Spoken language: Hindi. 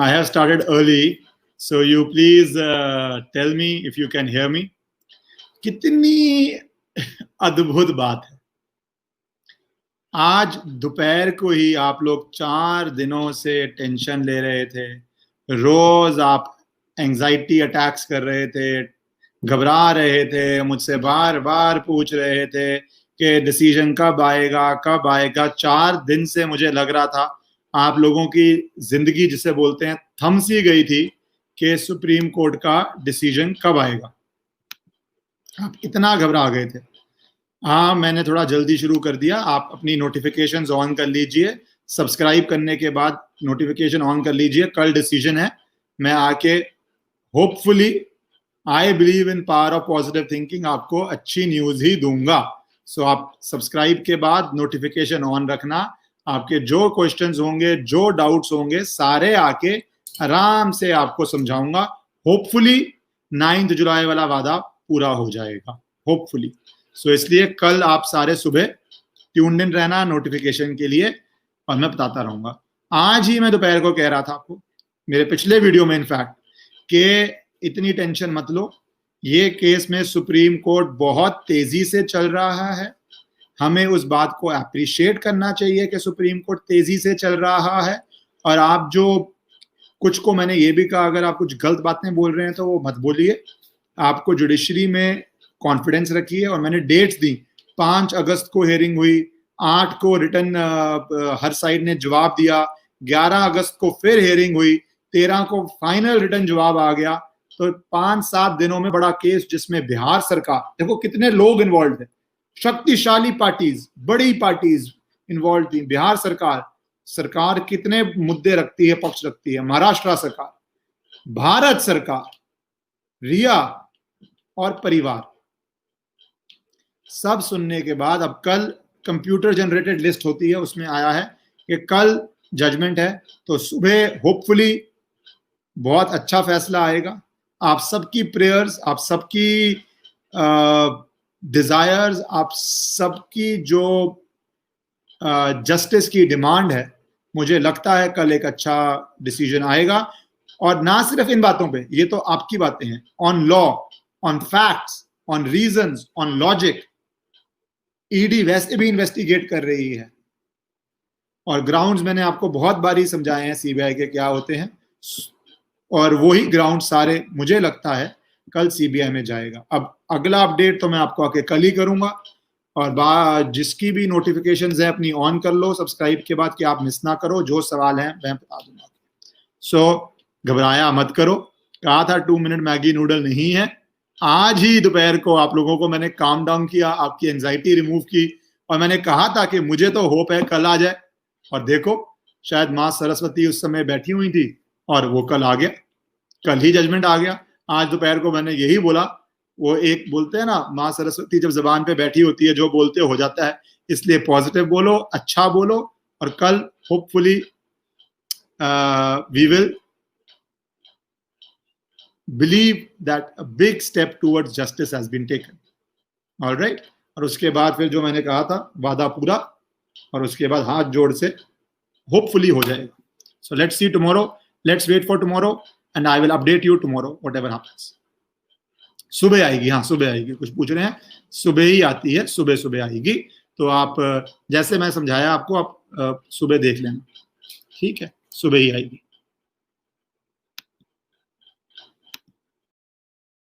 I have started early, so you please tell me if you can hear me. कितनी अद्भुत बात है, आज दोपहर को ही आप लोग 4 दिनों से टेंशन ले रहे थे, रोज आप एंजाइटी अटैक्स कर रहे थे, घबरा रहे थे, मुझसे बार बार पूछ रहे थे कि डिसीजन कब आएगा कब आएगा। 4 दिन से मुझे लग रहा था आप लोगों की जिंदगी जिसे बोलते हैं थम सी गई थी कि सुप्रीम कोर्ट का डिसीजन कब आएगा। आप इतना घबरा गए थे। हाँ, मैंने थोड़ा जल्दी शुरू कर दिया। आप अपनी नोटिफिकेशंस ऑन कर लीजिए, सब्सक्राइब करने के बाद नोटिफिकेशन ऑन कर लीजिए। कल डिसीजन है, मैं आके hopefully, I believe in power of positive thinking, आपको अच्छी न्यूज ही दूंगा। सो आप सब्सक्राइब के बाद नोटिफिकेशन ऑन रखना। आपके जो क्वेश्चंस होंगे, जो डाउट्स होंगे, सारे आके आराम से आपको समझाऊंगा। होपफुली 9 जुलाई वाला वादा पूरा हो जाएगा, होपफुली। सो इसलिए कल आप सारे सुबह ट्यून्ड इन रहना नोटिफिकेशन के लिए, और मैं बताता रहूंगा। आज ही मैं दोपहर को कह रहा था आपको, मेरे पिछले वीडियो में इनफैक्ट, कि इतनी टेंशन मत लो, ये केस में सुप्रीम कोर्ट बहुत तेजी से चल रहा है। हमें उस बात को अप्रिशिएट करना चाहिए कि सुप्रीम कोर्ट तेजी से चल रहा है। और आप जो कुछ को, मैंने ये भी कहा, अगर आप कुछ गलत बातें बोल रहे हैं तो वो मत बोलिए। आपको जुडिशरी में कॉन्फिडेंस रखिए। और मैंने डेट्स दी, 5 अगस्त को हियरिंग हुई, 8 को रिटर्न हर साइड ने जवाब दिया, 11 अगस्त को फिर हियरिंग हुई, 13 को फाइनल रिटर्न जवाब आ गया। तो 5-7 दिनों में बड़ा केस, जिसमें बिहार सरकार, देखो कितने लोग इन्वॉल्व थे, शक्तिशाली पार्टीज, बड़ी पार्टीज इन्वॉल्व थी। बिहार सरकार कितने मुद्दे रखती है, पक्ष रखती है, महाराष्ट्र सरकार, भारत सरकार, रिया और परिवार, सब सुनने के बाद अब कल कंप्यूटर जनरेटेड लिस्ट होती है, उसमें आया है कि कल जजमेंट है। तो सुबह होपफुली बहुत अच्छा फैसला आएगा। आप सबकी प्रेयर्स, आप सबकी डिजायर्स, आप सबकी जो जस्टिस की डिमांड है, मुझे लगता है कल एक अच्छा डिसीजन आएगा। और ना सिर्फ इन बातों पे, ये तो आपकी बातें हैं, on law, on facts, on reasons, on logic. ED वैसे भी इन्वेस्टिगेट कर रही है, और ग्राउंड्स मैंने आपको बहुत बारी समझाए हैं सीबीआई के क्या होते हैं, और वही ग्राउंड सारे मुझे लगता है कल सीबीआई में जाएगा। अब अगला अपडेट तो मैं आपको आके कल ही करूंगा। और जिसकी भी नोटिफिकेशंस है अपनी ऑन कर लो सब्सक्राइब के बाद, कि आप मिस ना करो। जो सवाल है मैं बता दूंगा। सो घबराया मत करो। कहा था 2 मिनट मैगी नूडल नहीं है। आज ही दोपहर को आप लोगों को मैंने काम डाउन किया, आपकी एंजाइटी रिमूव की, और मैंने कहा था कि मुझे तो होप है कल आ जाए। और देखो, शायद माँ सरस्वती उस समय बैठी हुई थी और वो कल आ गया, कल ही जजमेंट आ गया। आज दोपहर को मैंने यही बोला, वो एक बोलते हैं ना, माँ सरस्वती जब जबान पे बैठी होती है, जो बोलते हो जाता है। इसलिए पॉजिटिव बोलो, अच्छा बोलो, और कल hopefully we will believe that a big step towards justice has been taken. All right? और उसके बाद फिर जो मैंने कहा था, वादा पूरा, और उसके बाद हाथ जोड़ से होपफुली हो जाएगा। So let's see tomorrow. Let's wait for tomorrow and I will update you tomorrow whatever happens. सुबह आएगी, हाँ सुबह आएगी। कुछ पूछ रहे हैं, सुबह ही आती है, सुबह सुबह आएगी। तो आप जैसे मैं समझाया आपको, आप सुबह देख लेना, ठीक है? सुबह ही आएगी।